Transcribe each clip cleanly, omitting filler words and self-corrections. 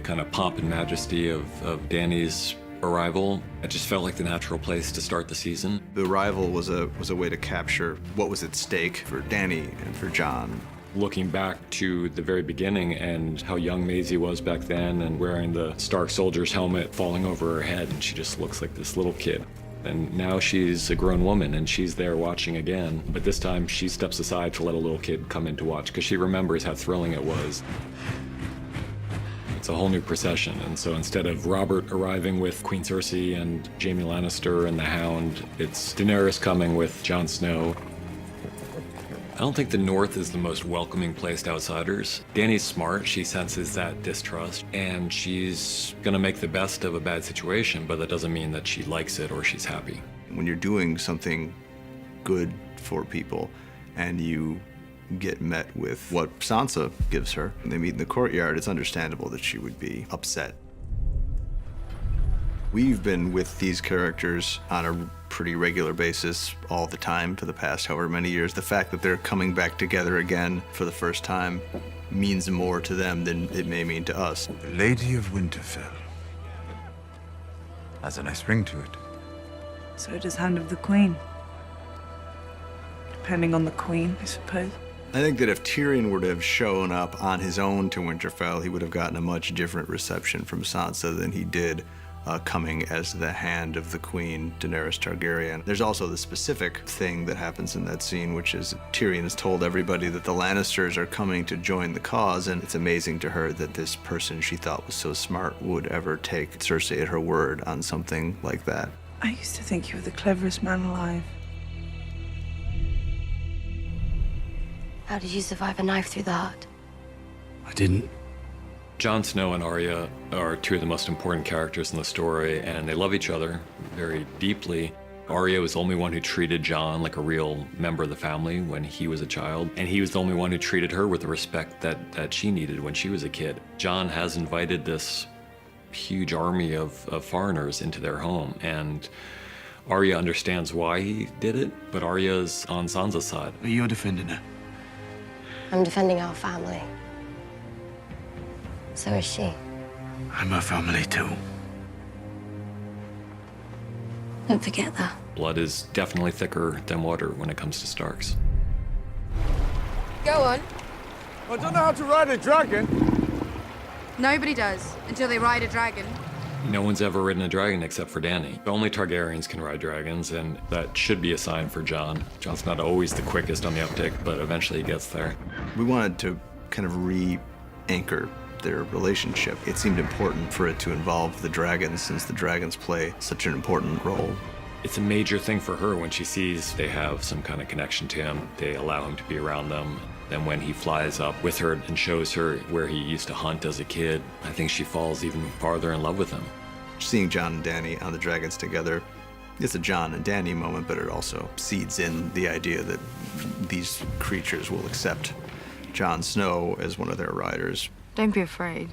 kind of pomp and majesty of Dany's arrival. It just felt like the natural place to start the season. The arrival was a way to capture what was at stake for Dany and for Jon. Looking back to the very beginning and how young Maisie was back then and wearing the Stark soldier's helmet falling over her head, and she just looks like this little kid. And now she's a grown woman and she's there watching again, but this time she steps aside to let a little kid come in to watch because she remembers how thrilling it was. It's a whole new procession, and so instead of Robert arriving with Queen Cersei and Jaime Lannister and the Hound, it's Daenerys coming with Jon Snow. I don't think the North is the most welcoming place to outsiders. Dany's smart, she senses that distrust, and she's gonna make the best of a bad situation, but that doesn't mean that she likes it or she's happy. When you're doing something good for people and you get met with what Sansa gives her, and they meet in the courtyard, it's understandable that she would be upset. We've been with these characters on a pretty regular basis all the time for the past however many years. The fact that they're coming back together again for the first time means more to them than it may mean to us. The Lady of Winterfell has a nice ring to it. So does Hand of the Queen. Depending on the Queen, I suppose. I think that if Tyrion were to have shown up on his own to Winterfell, he would have gotten a much different reception from Sansa than he did coming as the Hand of the Queen, Daenerys Targaryen. There's also the specific thing that happens in that scene, which is Tyrion has told everybody that the Lannisters are coming to join the cause, and it's amazing to her that this person she thought was so smart would ever take Cersei at her word on something like that. I used to think you were the cleverest man alive. How did you survive a knife through the heart? I didn't. Jon Snow and Arya are two of the most important characters in the story, and they love each other very deeply. Arya was the only one who treated Jon like a real member of the family when he was a child, and he was the only one who treated her with the respect that she needed when she was a kid. Jon has invited this huge army of foreigners into their home, and Arya understands why he did it, but Arya's on Sansa's side. But you're defending her. I'm defending our family. So is she. I'm her family too. Don't forget that. Blood is definitely thicker than water when it comes to Starks. Go on. I don't know how to ride a dragon. Nobody does, until they ride a dragon. No one's ever ridden a dragon except for Dany. Only Targaryens can ride dragons, and that should be a sign for Jon. Jon's not always the quickest on the uptick, but eventually he gets there. We wanted to kind of re-anchor their relationship. It seemed important for it to involve the dragons, since the dragons play such an important role. It's a major thing for her when she sees they have some kind of connection to him. They allow him to be around them. Then when he flies up with her and shows her where he used to hunt as a kid, I think she falls even farther in love with him. Seeing Jon and Dany on the dragons together, it's a Jon and Dany moment, but it also seeds in the idea that these creatures will accept Jon Snow as one of their riders. Don't be afraid.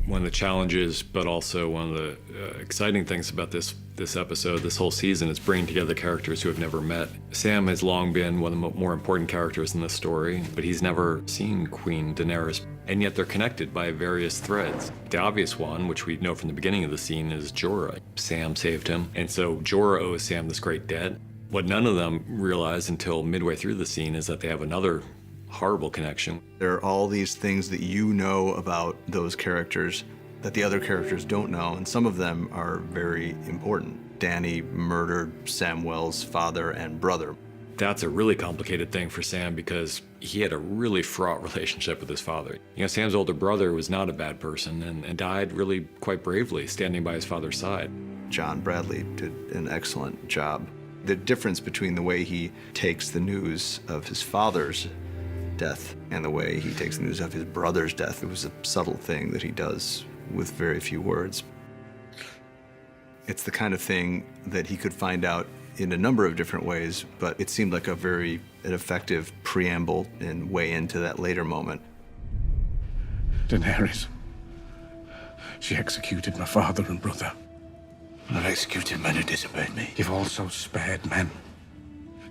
One of the challenges, but also one of the exciting things about this episode, this whole season, is bringing together characters who have never met. Sam has long been one of the more important characters in this story, but he's never seen Queen Daenerys, and yet they're connected by various threads. The obvious one, which we know from the beginning of the scene, is Jorah. Sam saved him, and so Jorah owes Sam this great debt. What none of them realize until midway through the scene is that they have another horrible connection. There are all these things that you know about those characters that the other characters don't know, and some of them are very important. Dany murdered Samwell's father and brother. That's a really complicated thing for Sam because he had a really fraught relationship with his father. You know, Sam's older brother was not a bad person and died really quite bravely, standing by his father's side. John Bradley did an excellent job. The difference between the way he takes the news of his father's death and the way he takes the news of his brother's death, it was a subtle thing that he does with very few words. It's the kind of thing that he could find out in a number of different ways, but it seemed like an effective preamble and way into that later moment. Daenerys. She executed my father and brother. I've executed men who disobeyed me. You've also spared men.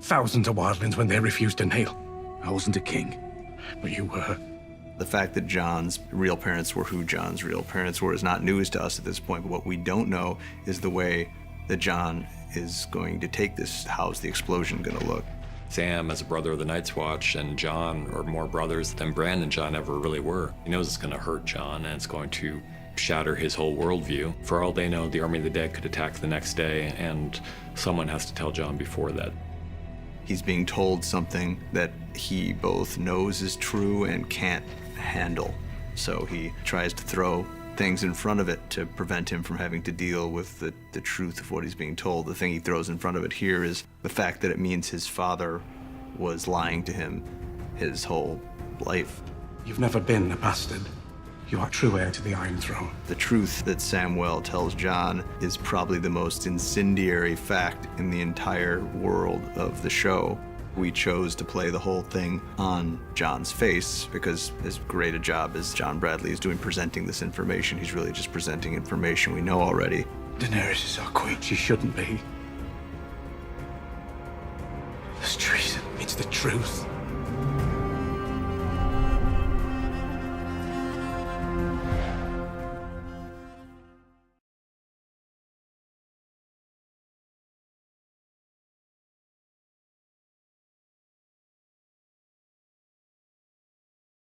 Thousands of wildlings when they refused to kneel. I wasn't a king. But you were. The fact that John's real parents were who John's real parents were is not news to us at this point, but what we don't know is the way that John is going to take this. How's the explosion going to look? Sam, as a brother of the Night's Watch, and John are more brothers than Bran and John ever really were. He knows it's going to hurt John, and it's going to shatter his whole worldview. For all they know, the Army of the Dead could attack the next day, and someone has to tell John before that. He's being told something that he both knows is true and can't handle. So he tries to throw things in front of it to prevent him from having to deal with the truth of what he's being told. The thing he throws in front of it here is the fact that it means his father was lying to him his whole life. You've never been a bastard. You are true heir to the Iron Throne. The truth that Samwell tells John is probably the most incendiary fact in the entire world of the show. We chose to play the whole thing on John's face because as great a job as John Bradley is doing presenting this information, he's really just presenting information we know already. Daenerys is our queen. She shouldn't be. It's treason. It's the truth.